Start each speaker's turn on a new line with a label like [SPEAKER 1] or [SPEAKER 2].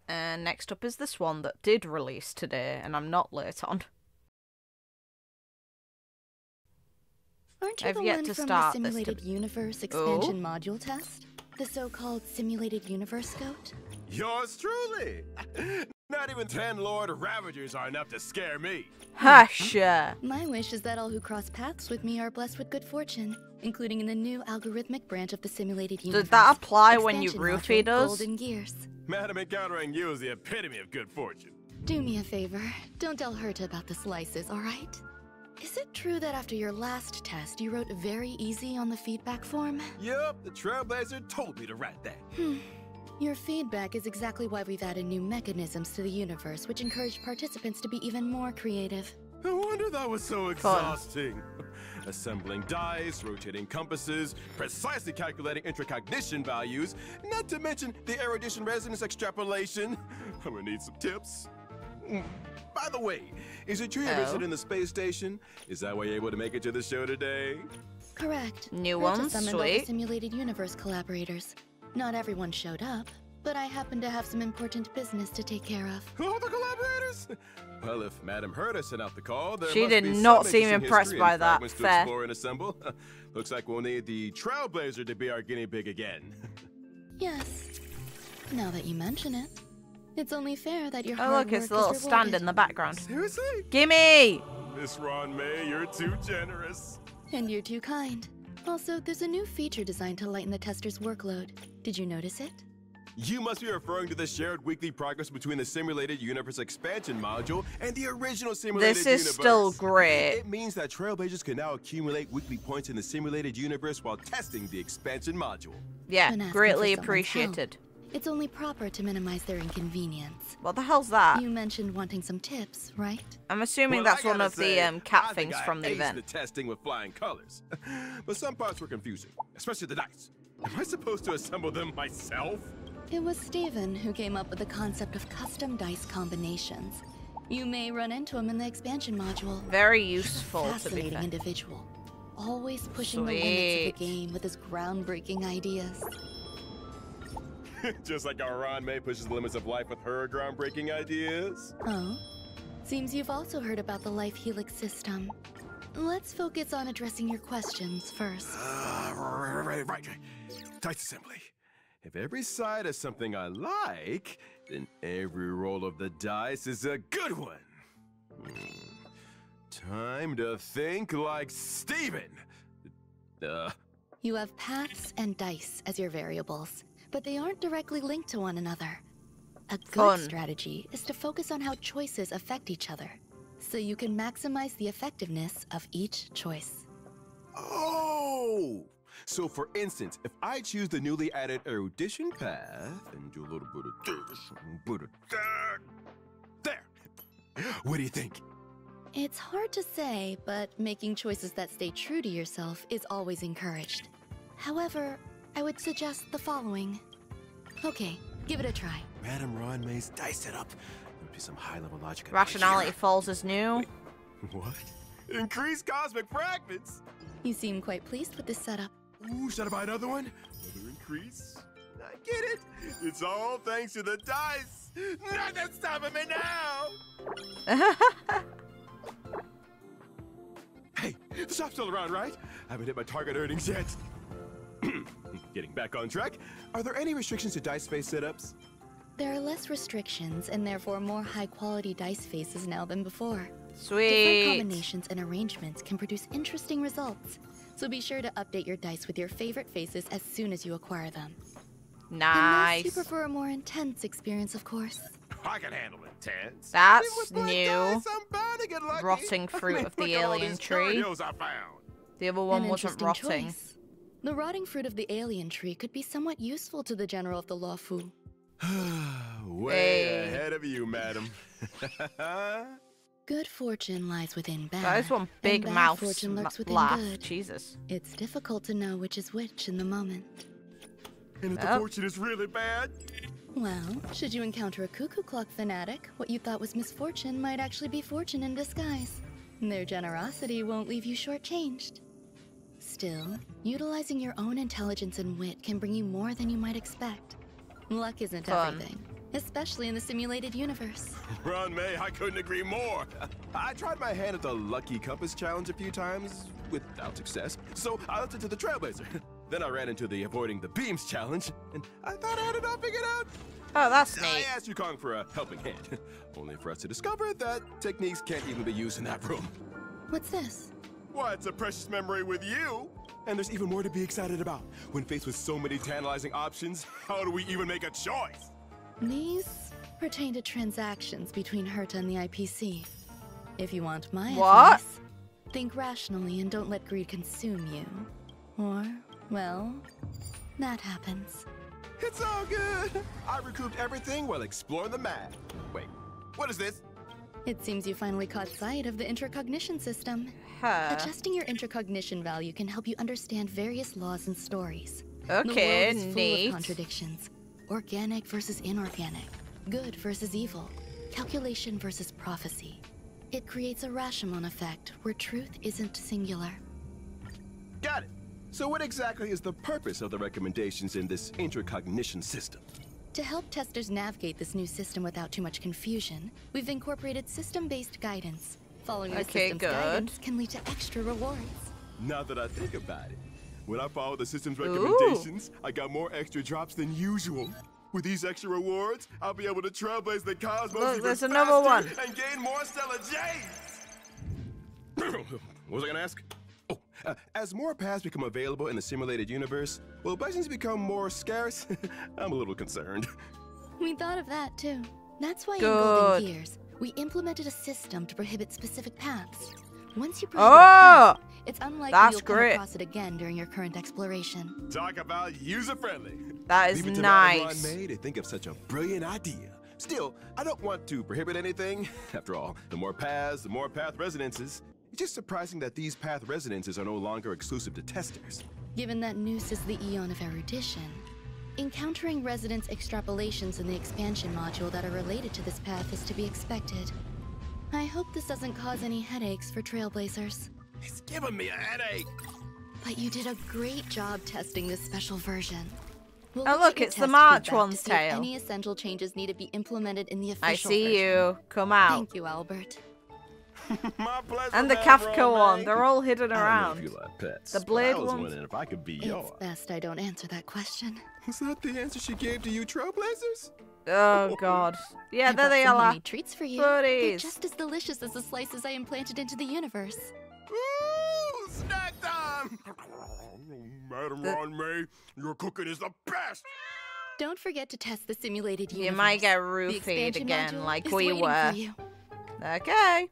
[SPEAKER 1] And next up is this one that did release today, and I'm not late on.
[SPEAKER 2] Aren't you
[SPEAKER 1] I've
[SPEAKER 2] the
[SPEAKER 1] yet
[SPEAKER 2] one
[SPEAKER 1] to
[SPEAKER 2] from
[SPEAKER 1] start
[SPEAKER 2] the
[SPEAKER 1] this
[SPEAKER 2] Simulated Universe expansion module test? The so-called Simulated Universe Scout?
[SPEAKER 3] Yours truly! Not even 10 Lord Ravagers are enough to scare me.
[SPEAKER 1] Hush!
[SPEAKER 2] My wish is that all who cross paths with me are blessed with good fortune, including in the new algorithmic branch of the Simulated Universe.
[SPEAKER 1] Does that apply when you
[SPEAKER 2] Expansion
[SPEAKER 1] roofie
[SPEAKER 2] module,
[SPEAKER 1] does?
[SPEAKER 2] Golden Gears.
[SPEAKER 3] Madam, encountering you is the epitome of good fortune.
[SPEAKER 2] Do me a favor. Don't tell Herta about the slices, alright? Is it true that after your last test, you wrote very easy on the feedback form?
[SPEAKER 3] Yup, the Trailblazer told me to write that.
[SPEAKER 2] Your feedback is exactly why we've added new mechanisms to the universe, which encourage participants to be even more creative.
[SPEAKER 3] No wonder that was so exhausting. Assembling dice, rotating compasses, precisely calculating intracognition values, not to mention the erudition resonance extrapolation. I'm gonna need some tips. By the way, is it true you're visiting the space station? Is that why you're able to make it to the show today?
[SPEAKER 2] Correct.
[SPEAKER 1] New
[SPEAKER 2] Herta
[SPEAKER 1] ones,
[SPEAKER 2] summoned all the
[SPEAKER 1] sweet.
[SPEAKER 2] Simulated Universe collaborators. Not everyone showed up, but I happen to have some important business to take care of.
[SPEAKER 3] All the collaborators? Well, if Madam Herta sent out the call, there
[SPEAKER 1] She
[SPEAKER 3] must
[SPEAKER 1] did
[SPEAKER 3] be
[SPEAKER 1] not
[SPEAKER 3] some
[SPEAKER 1] seem
[SPEAKER 3] interesting
[SPEAKER 1] impressed
[SPEAKER 3] history
[SPEAKER 1] by
[SPEAKER 3] and
[SPEAKER 1] that.
[SPEAKER 3] fragments to
[SPEAKER 1] Fair.
[SPEAKER 3] explore and assemble. Looks like we'll need the Trailblazer to be our guinea pig again.
[SPEAKER 2] Yes. Now that you mention it, it's only fair that your
[SPEAKER 1] Oh
[SPEAKER 2] hard
[SPEAKER 1] look, it's the
[SPEAKER 2] work
[SPEAKER 1] little
[SPEAKER 2] is
[SPEAKER 1] stand
[SPEAKER 2] rewarded.
[SPEAKER 1] in the background.
[SPEAKER 3] Seriously?
[SPEAKER 1] Gimme!
[SPEAKER 3] Miss Ron May, you're too generous.
[SPEAKER 2] And you're too kind. Also, there's a new feature designed to lighten the tester's workload. Did you notice it?
[SPEAKER 3] You must be referring to the shared weekly progress between the Simulated Universe expansion module and the original Simulated
[SPEAKER 1] This
[SPEAKER 3] Universe.
[SPEAKER 1] is still great.
[SPEAKER 3] It means that Trailblazers can now accumulate weekly points in the Simulated Universe while testing the expansion module.
[SPEAKER 1] Yeah,
[SPEAKER 2] When asking
[SPEAKER 1] greatly
[SPEAKER 2] for someone's
[SPEAKER 1] appreciated.
[SPEAKER 2] help, it's only proper to minimize their inconvenience.
[SPEAKER 1] What the hell's that?
[SPEAKER 2] You mentioned wanting some tips, right?
[SPEAKER 1] I'm assuming
[SPEAKER 3] Well,
[SPEAKER 1] that's
[SPEAKER 3] I
[SPEAKER 1] one
[SPEAKER 3] gotta
[SPEAKER 1] of
[SPEAKER 3] say,
[SPEAKER 1] the cat
[SPEAKER 3] I think
[SPEAKER 1] things
[SPEAKER 3] I
[SPEAKER 1] from the
[SPEAKER 3] aced
[SPEAKER 1] event.
[SPEAKER 3] the testing with flying colors, but some parts were confusing, especially the dice. Am I supposed to assemble them myself?
[SPEAKER 2] It was Steven who came up with the concept of custom dice combinations. You may run into him in the expansion module.
[SPEAKER 1] Very
[SPEAKER 2] He's a
[SPEAKER 1] useful, to be
[SPEAKER 2] fascinating
[SPEAKER 1] fair.
[SPEAKER 2] individual, always pushing the limits of
[SPEAKER 1] Sweet.
[SPEAKER 2] the game with his groundbreaking ideas.
[SPEAKER 3] Just like our Ron May pushes the limits of life with her groundbreaking ideas.
[SPEAKER 2] Oh? Seems you've also heard about the Life Helix system. Let's focus on addressing your questions first.
[SPEAKER 3] Right. Dice assembly. If every side is something I like, then every roll of the dice is a good one. Time to think like Steven.
[SPEAKER 2] You have paths and dice as your variables, but they aren't directly linked to one another. A good
[SPEAKER 1] Fun.
[SPEAKER 2] strategy is to focus on how choices affect each other, so you can maximize the effectiveness of each choice.
[SPEAKER 3] Oh! So for instance, if I choose the newly added erudition path and do a little bit of this, a bit of that. There! What do you think?
[SPEAKER 2] It's hard to say, but making choices that stay true to yourself is always encouraged. However, I would suggest the following. Okay, give it a try.
[SPEAKER 3] Madam Ron May's dice setup. There'll be some high-level logic. in
[SPEAKER 1] Rationality
[SPEAKER 3] here.
[SPEAKER 1] falls as new.
[SPEAKER 3] What? Increased cosmic fragments?
[SPEAKER 2] You seem quite pleased with this setup.
[SPEAKER 3] Ooh, should I buy another one? Another increase? I get it. It's all thanks to the dice. Nothing's stopping me now. Hey, the shop's still around, right? I haven't hit my target earnings yet. Getting back on track. Are there any restrictions to dice face setups?
[SPEAKER 2] There are less restrictions and therefore more high-quality dice faces now than before. Different
[SPEAKER 1] Sweet.
[SPEAKER 2] combinations and arrangements can produce interesting results, so be sure to update your dice with your favorite faces as soon as you acquire them. Unless you
[SPEAKER 1] Nice.
[SPEAKER 2] prefer a more intense experience, of course.
[SPEAKER 3] I can handle intense.
[SPEAKER 1] That's
[SPEAKER 3] With my
[SPEAKER 1] new.
[SPEAKER 3] dice, I'm bound to get lucky.
[SPEAKER 1] Rotting
[SPEAKER 3] I
[SPEAKER 1] fruit
[SPEAKER 3] mean,
[SPEAKER 1] of the
[SPEAKER 3] look at all
[SPEAKER 1] alien
[SPEAKER 3] these
[SPEAKER 1] tree.
[SPEAKER 3] curios I found.
[SPEAKER 1] The other one
[SPEAKER 2] An
[SPEAKER 1] wasn't
[SPEAKER 2] interesting
[SPEAKER 1] rotting.
[SPEAKER 2] choice. The rotting fruit of the alien tree could be somewhat useful to the general of the Lawfu.
[SPEAKER 3] Way
[SPEAKER 1] Hey.
[SPEAKER 3] ahead of you, madam.
[SPEAKER 2] Good fortune lies within bad.
[SPEAKER 1] That is one big
[SPEAKER 2] and bad
[SPEAKER 1] mouth
[SPEAKER 2] fortune lurks within
[SPEAKER 1] laugh.
[SPEAKER 2] good.
[SPEAKER 1] Jesus.
[SPEAKER 2] It's difficult to know which is which in the moment.
[SPEAKER 3] And if the
[SPEAKER 1] Yep.
[SPEAKER 3] fortune is really bad?
[SPEAKER 2] Well, should you encounter a cuckoo clock fanatic, what you thought was misfortune might actually be fortune in disguise. Their generosity won't leave you shortchanged. Still, utilizing your own intelligence and wit can bring you more than you might expect. Luck isn't
[SPEAKER 1] Fun.
[SPEAKER 2] everything, especially in the simulated universe.
[SPEAKER 3] Ron May, I couldn't agree more. I tried my hand at the Lucky Compass Challenge a few times without success, so I left it to the Trailblazer. Then I ran into the Avoiding the Beams Challenge, and I thought I had it all figured out.
[SPEAKER 1] Oh, that's
[SPEAKER 3] I
[SPEAKER 1] neat.
[SPEAKER 3] asked Yukong for a helping hand, only for us to discover that techniques can't even be used in that room.
[SPEAKER 2] What's this?
[SPEAKER 3] Why, it's a precious memory with you. And there's even more to be excited about. When faced with so many tantalizing options, how do we even make a choice?
[SPEAKER 2] These pertain to transactions between Herta and the IPC. If you want my
[SPEAKER 1] What?
[SPEAKER 2] advice, think rationally and don't let greed consume you. Or, well, that happens.
[SPEAKER 3] It's all good. I recouped everything while exploring the map. Wait, what is this?
[SPEAKER 2] It seems you finally caught sight of the intracognition system.
[SPEAKER 1] Huh.
[SPEAKER 2] Adjusting your intracognition value can help you understand various laws and stories.
[SPEAKER 1] Okay,
[SPEAKER 2] the world is full
[SPEAKER 1] neat.
[SPEAKER 2] of contradictions. Organic versus inorganic. Good versus evil. Calculation versus prophecy. It creates a Rashomon effect where truth isn't singular.
[SPEAKER 3] Got it. So what exactly is the purpose of the recommendations in this intracognition system?
[SPEAKER 2] To help testers navigate this new system without too much confusion, we've incorporated system-based guidance. Following the
[SPEAKER 1] Okay,
[SPEAKER 2] system's
[SPEAKER 1] good.
[SPEAKER 2] guidance can lead to extra rewards.
[SPEAKER 3] Now that I think about it, when I followed the system's recommendations, I got more extra drops than usual. With these extra rewards, I'll be able to trailblaze the cosmos
[SPEAKER 1] Look,
[SPEAKER 3] even
[SPEAKER 1] there's
[SPEAKER 3] faster
[SPEAKER 1] another one.
[SPEAKER 3] and gain more stellar jades! What was I gonna ask? Oh, as more paths become available in the simulated universe, will blessings become more scarce? I'm a little concerned.
[SPEAKER 2] We thought of that too. That's why in
[SPEAKER 1] Good.
[SPEAKER 2] Golden Gears, we implemented a system to prohibit specific paths. Once you prohibit a
[SPEAKER 1] Oh,
[SPEAKER 2] path, it's unlikely
[SPEAKER 1] that's
[SPEAKER 2] you'll come
[SPEAKER 1] great.
[SPEAKER 2] across it again during your current exploration.
[SPEAKER 3] Talk about user-friendly.
[SPEAKER 1] that is
[SPEAKER 3] Leave it to Madam Ron
[SPEAKER 1] nice.
[SPEAKER 3] May to think of such a brilliant idea. Still, I don't want to prohibit anything. After all, the more paths, the more path residences. It's just surprising that these path residences are no longer exclusive to testers.
[SPEAKER 2] Given that Noose is the Eon of erudition, encountering resonance extrapolations in the expansion module that are related to this path is to be expected. I hope this doesn't cause any headaches for Trailblazers.
[SPEAKER 3] It's giving me a headache.
[SPEAKER 2] But you did a great job testing this special version. We'll
[SPEAKER 1] Oh,
[SPEAKER 2] look
[SPEAKER 1] look,
[SPEAKER 2] at your
[SPEAKER 1] it's the
[SPEAKER 2] test
[SPEAKER 1] March
[SPEAKER 2] feedback
[SPEAKER 1] one's
[SPEAKER 2] to see if
[SPEAKER 1] tail.
[SPEAKER 2] any essential changes need to be implemented in the official
[SPEAKER 1] I see
[SPEAKER 2] version.
[SPEAKER 1] you. Come out.
[SPEAKER 2] Thank you, Albert.
[SPEAKER 3] My pleasure,
[SPEAKER 1] And the
[SPEAKER 3] Madam
[SPEAKER 1] Kafka
[SPEAKER 3] Ron
[SPEAKER 1] one.
[SPEAKER 3] May.
[SPEAKER 1] They're all hidden
[SPEAKER 3] I don't know
[SPEAKER 1] around.
[SPEAKER 3] if you like pets,
[SPEAKER 1] The
[SPEAKER 3] but
[SPEAKER 1] blade
[SPEAKER 3] I was
[SPEAKER 1] ones?
[SPEAKER 3] wondering if I could be yours.
[SPEAKER 2] It's best I don't answer that question.
[SPEAKER 3] Is that the answer she gave to you, Trailblazers?
[SPEAKER 1] Oh, God. Yeah,
[SPEAKER 2] I
[SPEAKER 1] there
[SPEAKER 2] brought
[SPEAKER 1] they
[SPEAKER 2] some
[SPEAKER 1] are.
[SPEAKER 2] homemade treats for you. They're
[SPEAKER 1] Buddies.
[SPEAKER 2] just as delicious as the slices I implanted into the universe.
[SPEAKER 3] Ooh, snack time! Madam Ron May, your cooking is the best!
[SPEAKER 2] Don't forget to test the simulated universe.
[SPEAKER 1] You might get
[SPEAKER 2] The
[SPEAKER 1] roofied
[SPEAKER 2] expansion
[SPEAKER 1] again
[SPEAKER 2] module
[SPEAKER 1] like
[SPEAKER 2] is
[SPEAKER 1] we
[SPEAKER 2] waiting
[SPEAKER 1] were.
[SPEAKER 2] for you.
[SPEAKER 1] Okay.